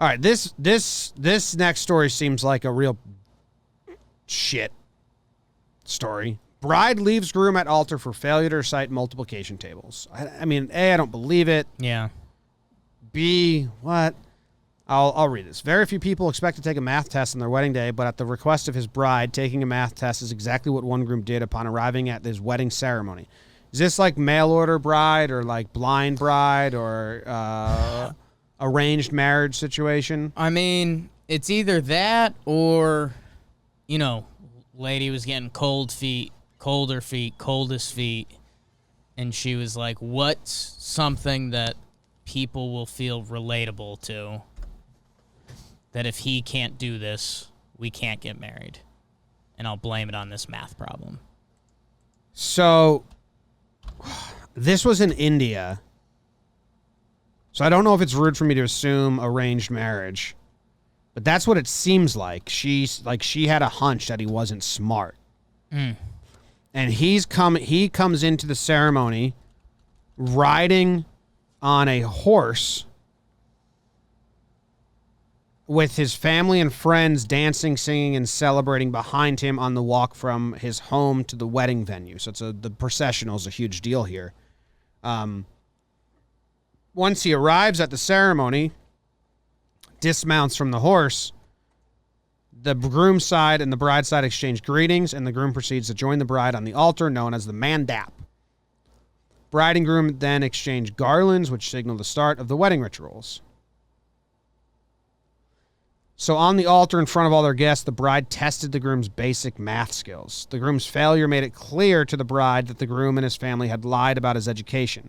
All right, this next story seems like a real shit story. Bride leaves groom at altar for failure to recite multiplication tables. I mean, A, I don't believe it. Yeah. B, what? I'll read this. Very few people expect to take a math test on their wedding day, but at the request of his bride, taking a math test is exactly what one groom did upon arriving at his wedding ceremony. Is this like mail order bride or like blind bride or arranged marriage situation? I mean, it's either that or, lady was getting colder feet, coldest feet, and she was like, what's something that people will feel relatable to? That if he can't do this, we can't get married. And I'll blame it on this math problem. So, this was in India. So I don't know if it's rude for me to assume arranged marriage. But that's what it seems like. She had a hunch that he wasn't smart. And he comes into the ceremony riding on a horse with his family and friends dancing, singing, and celebrating behind him on the walk from his home to the wedding venue. So the processional is a huge deal here. Once he arrives at the ceremony, dismounts from the horse, the groom side and the bride side exchange greetings, and the groom proceeds to join the bride on the altar known as the mandap. Bride and groom then exchange garlands, which signal the start of the wedding rituals. So on the altar in front of all their guests, the bride tested the groom's basic math skills. The groom's failure made it clear to the bride that the groom and his family had lied about his education.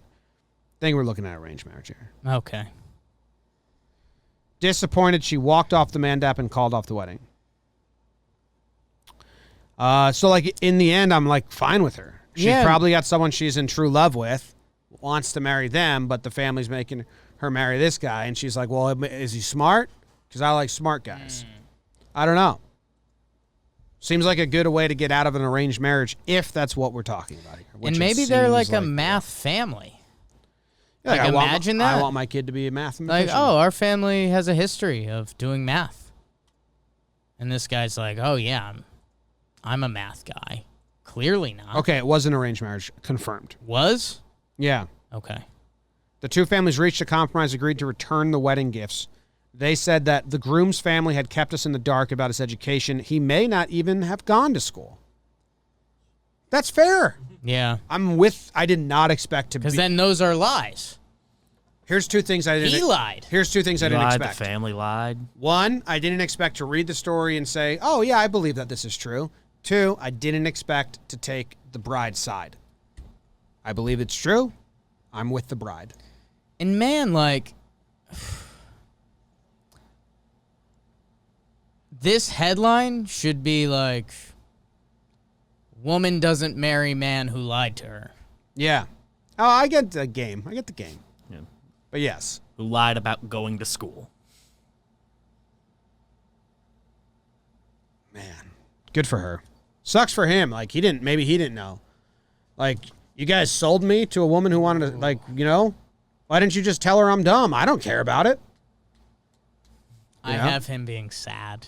I think we're looking at arranged marriage here. Okay. Disappointed, she walked off the mandap and called off the wedding. So, like, in the end, I'm, like, fine with her. She probably got someone she's in true love with, wants to marry them, but the family's making her marry this guy. And she's like, well, is he smart? Because I like smart guys. I don't know. Seems like a good way to get out of an arranged marriage if that's what we're talking about here. And maybe they're like a math family. Yeah, like imagine that. I want my kid to be a mathematician. Like, our family has a history of doing math. And this guy's like, oh, yeah, I'm a math guy. Clearly not. Okay, it was an arranged marriage. Confirmed. Was? Yeah. Okay. The two families reached a compromise, agreed to return the wedding gifts. They said that the groom's family had kept us in the dark about his education. He may not even have gone to school. That's fair. Yeah. I did not expect to be. Because then those are lies. Here's two things I didn't. He lied. Here's two things I didn't expect. The family lied. One, I didn't expect to read the story and say, oh, yeah, I believe that this is true. Two, I didn't expect to take the bride's side. I believe it's true. I'm with the bride. And man, like, this headline should be like, woman doesn't marry man who lied to her. Yeah. Oh, I get the game. Yeah. But yes. Who lied about going to school. Man, good for her. Sucks for him. Like, maybe he didn't know. Like, you guys sold me to a woman who wanted to, like, why didn't you just tell her I'm dumb? I don't care about it. I have him being sad.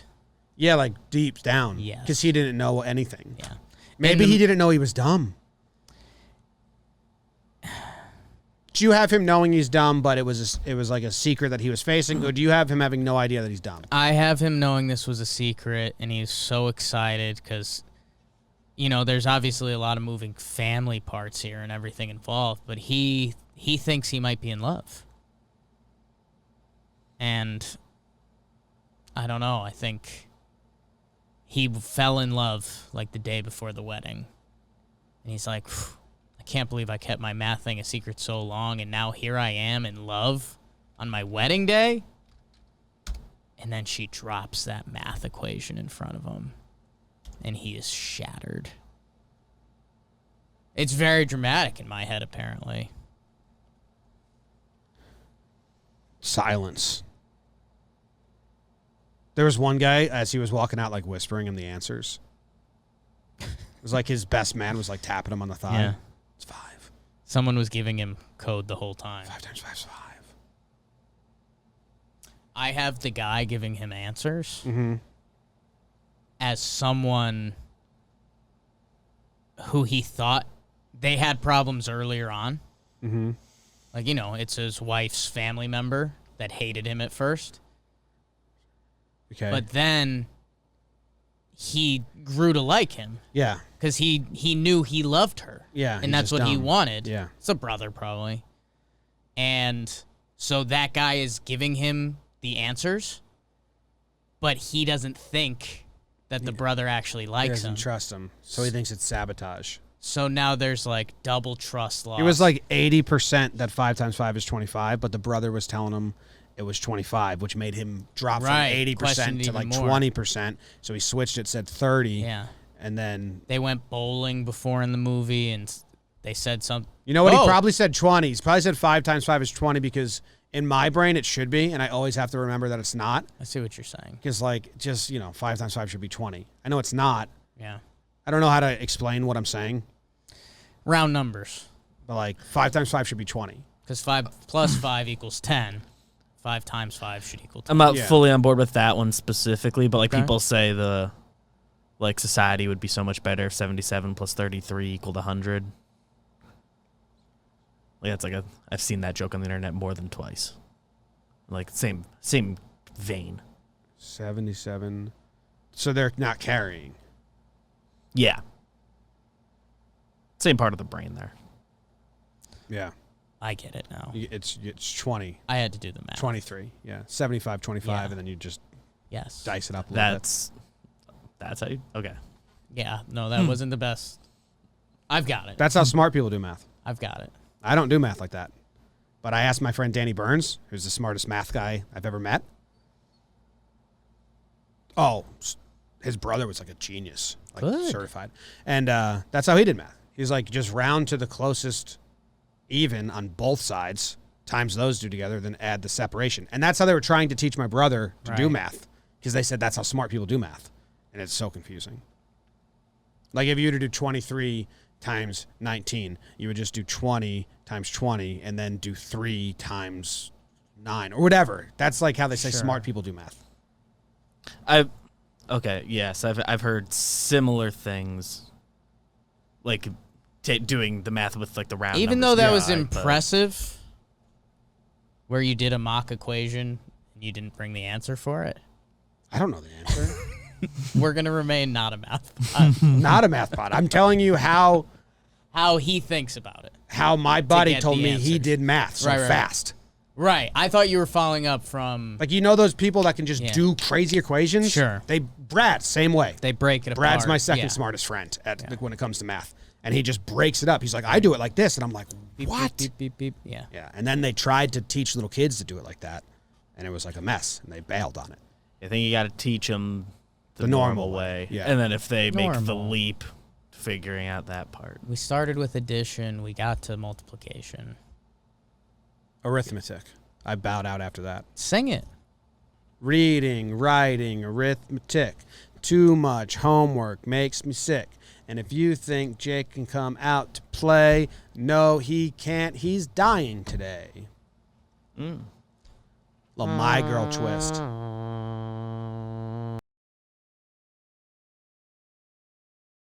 Yeah, like deep down. Yes. Because he didn't know anything. Yeah. Maybe he didn't know he was dumb. Do you have him knowing he's dumb, but it was like a secret that he was facing, or do you have him having no idea that he's dumb? I have him knowing this was a secret, and he's so excited because, there's obviously a lot of moving family parts here and everything involved, but he thinks he might be in love. And I don't know, I think he fell in love like the day before the wedding. And he's like, I can't believe I kept my math thing a secret so long, and now here I am in love on my wedding day. And then she drops that math equation in front of him, and he is shattered. It's very dramatic in my head, apparently. Silence. There was one guy, as he was walking out, like whispering him the answers. It was like his best man was like tapping him on the thigh. Yeah. It's 5. Someone was giving him code the whole time. 5 times 5 is 5. I have the guy giving him answers Mm-hmm. as someone who he thought they had problems earlier on. Mm-hmm. Like, it's his wife's family member that hated him at first. Okay. But then he grew to like him yeah. because he knew he loved her. Yeah. And he's that's just what he dumb. wanted. Yeah. It's a brother, probably. And so that guy is giving him the answers, but he doesn't think that the brother actually He likes doesn't him. trust him, so he thinks it's sabotage. So now there's like double trust loss. It was like 80% that 5 times 5 is 25, but the brother was telling him it was 25, which made him drop Right, from questioned 80% to even like more. 20%. So he switched it, said 30, Yeah. and then They went bowling before in the movie, and they said something. you know what? Oh. He probably said 20. He's probably said 5 times 5 is 20 because in my brain it should be, and I always have to remember that it's not. I see what you're saying. Because like just 5 times 5 should be 20. I know it's not. Yeah. I don't know how to explain what I'm saying, Round numbers. but like 5 times 5 should be 20. Because 5 plus 5 equals 10. 5 times 5 should equal 10. I'm not Yeah. fully on board with that one specifically, but like Okay. people say society would be so much better if 77 plus 33 equaled 100. Like that's like I've seen that joke on the internet more than twice. Like same vein. 77. So they're not carrying. Yeah. Same part of the brain there. Yeah. I get it now. It's 20. I had to do the math. 23. Yeah. 75, 25, Yeah. and then you just Yes. dice it up a little bit. That's how you okay. Yeah. No, that wasn't the best. I've got it. That's how smart people do math. I've got it. I don't do math like that. But I asked my friend Danny Burns, who's the smartest math guy I've ever met. Oh, his brother was like a genius, like Good. certified. And that's how he did math. He's like, just round to the closest even on both sides, times those two together, then add the separation. And that's how they were trying to teach my brother to do Right. math, because they said that's how smart people do math. And it's so confusing. Like if you were to do 23 times 19, you would just do 20 times 20 and then do 3 times 9 or whatever. That's like how they say Sure. smart people do math. I've heard similar things, like doing the math with like the round. Even though numbers. that was Yeah, impressive, where you did a mock equation and you didn't bring the answer for it, I don't know the answer. we're going to remain not a math pod. Not a math pod. I'm telling you how he thinks about it. my buddy get told the me he answers. did math so Right, right. fast. Right. I thought you were following up from Like, those people that can just Yeah. do crazy equations? Sure. Brad, same way. they break it apart. Brad's my second Yeah. smartest friend when it comes to math. And he just breaks it up. He's like, I do it like this. And I'm like, Beep, what? Beep, beep, beep, beep. Yeah. Yeah. And then they tried to teach little kids to do it like that. And it was like a mess. And they bailed on it. I think you got to teach them the normal normal way. way. Yeah. And then if they make the Normal. leap, figuring out that part. We started with addition. We got to multiplication. Arithmetic. I bowed out after that. Sing it. Reading, writing, arithmetic. Too much homework makes me sick. And if you think Jake can come out to play, no, he can't. He's dying today. Little My Girl twist.